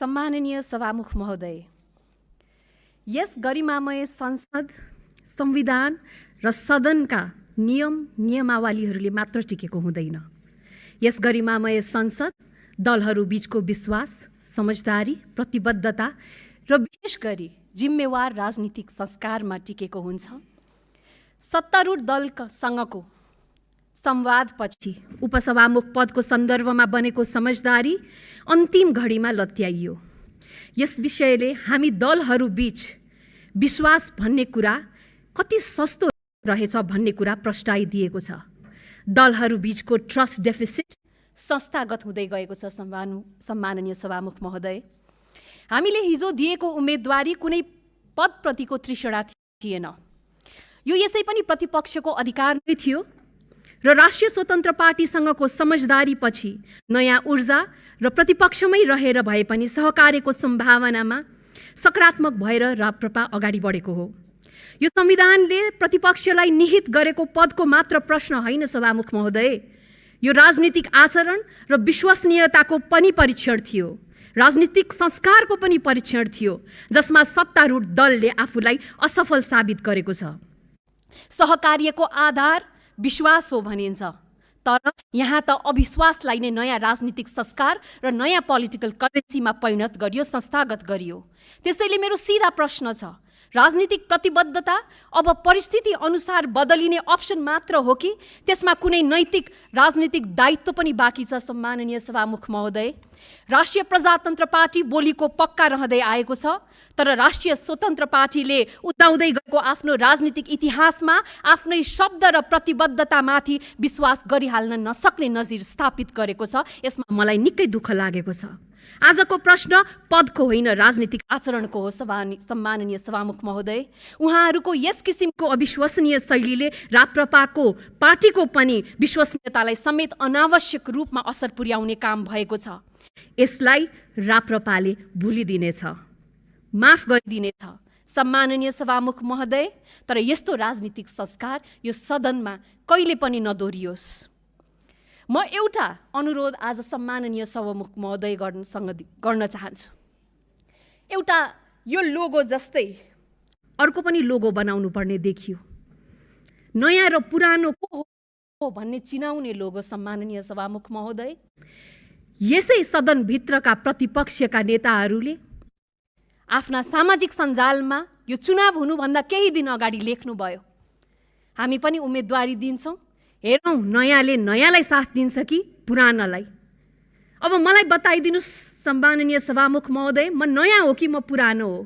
सम्माननीय सभामुख महोदय, यस गरिमामय संसद, संविधान र सदनका नियमावलीहरूले मात्र टिकेको हुँदैन। यस गरिमामय संसद दलहरू बीचको विश्वास, समझदारी, प्रतिबद्धता र विशेष गरी जिम्मेवार राजनीतिक संस्कारमा टिकेको हुन्छ। सत्तारूढ दलसँगको संवादपछि उपसभामुख पदको सन्दर्भमा बनेको समझदारी अन्तिम घडीमा लत्याइयो। यस विषयले हामी दलहरू बीच विश्वास भन्ने कुरा कति सस्तो रहेछ भन्ने कुरा प्रस्ताइदिएको छ। दलहरू बीचको ट्रस्ट डेफिसिट संस्थागत हुँदै गएको छ। सम्माननीय सभामुख महोदय, हामीले हिजो दिएको उम्मेदवारी कुनै पदप्रतिको तृष्णा थिएन। यो यसै पनि प्रतिपक्षको अधिकार नै थियो र राष्ट्रिय स्वतन्त्र पार्टीसँगको समझदारीपछि नयाँ ऊर्जा र प्रतिपक्षमै रहेर भए पनि सहकार्यको सम्भावनामा सकारात्मक भएर राप्रपा अगाडि बढेको हो। यो संविधानले प्रतिपक्षलाई निहित गरेको पदको मात्र प्रश्न होइन सभामुख महोदय, यो राजनीतिक आचरण र विश्वसनीयताको पनि परीक्षण थियो, राजनीतिक संस्कारको पनि परीक्षण थियो, जसमा सत्तारूढ दलले आफूलाई असफल साबित गरेको छ। सहकार्यको आधार विश्वास हो भनिन्छ, तर यहाँ त अविश्वासलाई नै नयाँ राजनीतिक संस्कार र नयाँ पोलिटिकल करेन्सीमा परिणत गरियो, संस्थागत गरियो। त्यसैले मेरो सिधा प्रश्न छ, राजनीतिक प्रतिबद्धता अब परिस्थिति अनुसार बदलिने अप्सन मात्र हो कि त्यसमा कुनै नैतिक राजनीतिक दायित्व पनि बाँकी छ? सम्माननीय सभामुख महोदय, राष्ट्रिय प्रजातन्त्र पार्टी बोलीको पक्का रहँदै आएको छ, तर राष्ट्रिय स्वतन्त्र पार्टीले उदाउँदै गएको आफ्नो राजनीतिक इतिहासमा आफ्नै शब्द र प्रतिबद्धतामाथि विश्वास गरिहाल्न नसक्ने नजिर स्थापित गरेको छ। यसमा मलाई निकै दुःख लागेको छ। आजको प्रश्न पदको होइन, राजनीतिक आचरणको हो। सम्माननीय सभामुख महोदय, उहाँहरूको यस किसिमको अविश्वसनीय शैलीले राप्रपाको पार्टीको पनि विश्वसनीयतालाई समेत अनावश्यक रूपमा असर पुर्याउने काम भएको छ। यसलाई राप्रपाले भुलिदिनेछ, माफ गरिदिनेछ। सम्माननीय सभामुख महोदय, तर यस्तो राजनीतिक संस्कार यो सदनमा कहिले पनि नदोहोरियोस्। म एउटा अनुरोध आज सम्माननीय सभामुख महोदय गर्न चाहन्छु। एउटा यो लोगो जस्तै अर्को पनि लोगो बनाउनु पर्ने देखियो। नयाँ र पुरानो को हो भन्ने चिनाउने लोगो। सम्माननीय सभामुख महोदय, यसै सदनभित्रका प्रतिपक्षका नेताहरूले आफ्ना सामाजिक सञ्जालमा यो चुनाव हुनुभन्दा केही दिन अगाडि लेख्नुभयो, हामी पनि उम्मेदवारी दिन्छौँ, हेरौँ नयाँले नयाँलाई साथ दिन्छ कि पुरानालाई। अब मलाई बताइदिनुहोस् सम्माननीय सभामुख महोदय, म नयाँ हो कि म पुरानो हो?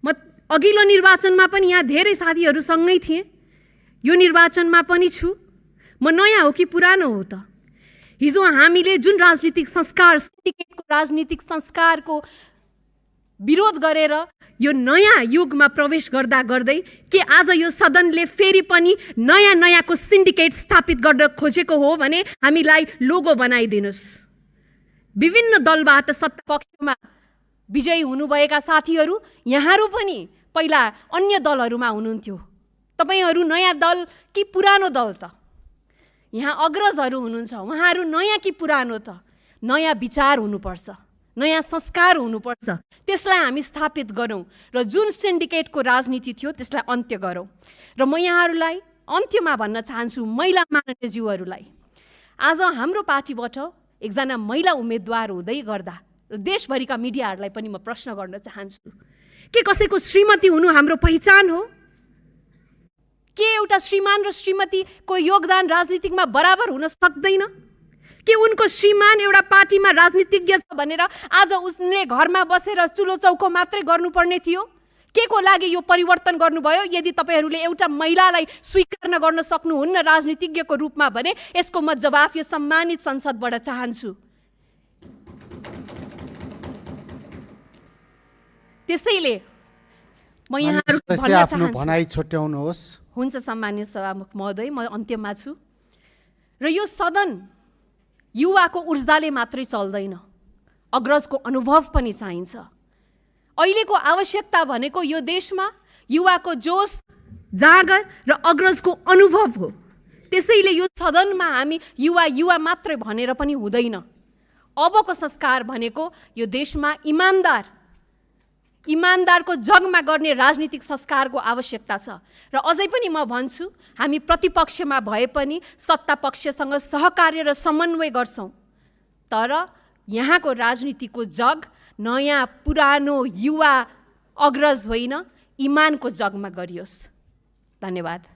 म अघिल्लो निर्वाचनमा पनि यहाँ धेरै साथीहरूसँगै थिएँ, यो निर्वाचनमा पनि छु। म नयाँ हो कि पुरानो हो त? हिजो हामीले जुन राजनीतिक संस्कार, सिन्डिकेटको राजनीतिक संस्कारको विरोध गरेर यो नयाँ युगमा प्रवेश गर्दा गर्दै के आज यो सदनले फेरि पनि नयाँ नयाँको सिन्डिकेट स्थापित गर्न खोजेको हो भने हामीलाई लोगो बनाइदिनुहोस्। विभिन्न दलबाट सत्तापक्षमा विजयी हुनुभएका साथीहरू, यहाँहरू पनि पहिला अन्य दलहरूमा हुनुहुन्थ्यो। तपाईहरू नयाँ दल कि पुरानो दल त? यहाँ अग्रजहरू हुनुहुन्छ, उहाँहरू नयाँ कि पुरानो त? नयाँ विचार हुनुपर्छ, नयाँ संस्कार हुनुपर्छ, त्यसलाई हामी स्थापित गरौँ र जुन सिन्डिकेटको राजनीति थियो त्यसलाई अन्त्य गरौँ। र म यहाँहरूलाई अन्त्यमा भन्न चाहन्छु, महिला मान्यज्यूहरूलाई, आज हाम्रो पार्टीबाट एकजना महिला उम्मेदवार हुँदै गर्दा र देशभरिका मिडियाहरूलाई पनि म प्रश्न गर्न चाहन्छु, के कसैको श्रीमती हुनु हाम्रो पहिचान हो? के एउटा श्रीमान र श्रीमतीको योगदान राजनीतिकमा बराबर हुन सक्दैन? के उनको श्रीमान एउटा पार्टीमा राजनीतिज्ञ छ भनेर आज उसले घरमा बसेर चुलो चौको मात्रै गर्नुपर्ने थियो? के को लागि यो परिवर्तन गर्नुभयो? यदि तपाईहरूले एउटा महिलालाई स्वीकार गर्न सक्नुहुन्न राजनीतिज्ञको रूपमा भने यसको म जवाफ यो सम्मानित संसदबाट चाहन्छु। त्यसैले म यहाँहरुको भन्न चाहन्छु, भनाइ छुट्याउनुहोस्। हुन्छ सम्माननीय सभामुख महोदय, म अन्त्यमा छु। र यो सदन युवाको ऊर्जाले मात्रै चल्दैन, अग्रजको अनुभव पनि चाहिन्छ। अहिलेको आवश्यकता भनेको यो देशमा युवाको जोश, जागर र अग्रजको अनुभव हो। त्यसैले यो सदनमा हामी युवा युवा मात्रै भनेर पनि हुँदैन, अबको संस्कार भनेको यो देशमा इमान्दारको जगमा गर्ने राजनीतिक संस्कारको आवश्यकता छ। र अझै पनि म भन्छु, हामी प्रतिपक्षमा भए पनि सत्ता पक्षसँग सहकार्य र समन्वय गर्छौँ, तर यहाँको राजनीतिको जग नयाँ पुरानो युवा अग्रज होइन, इमानको जगमा गरियोस्। धन्यवाद।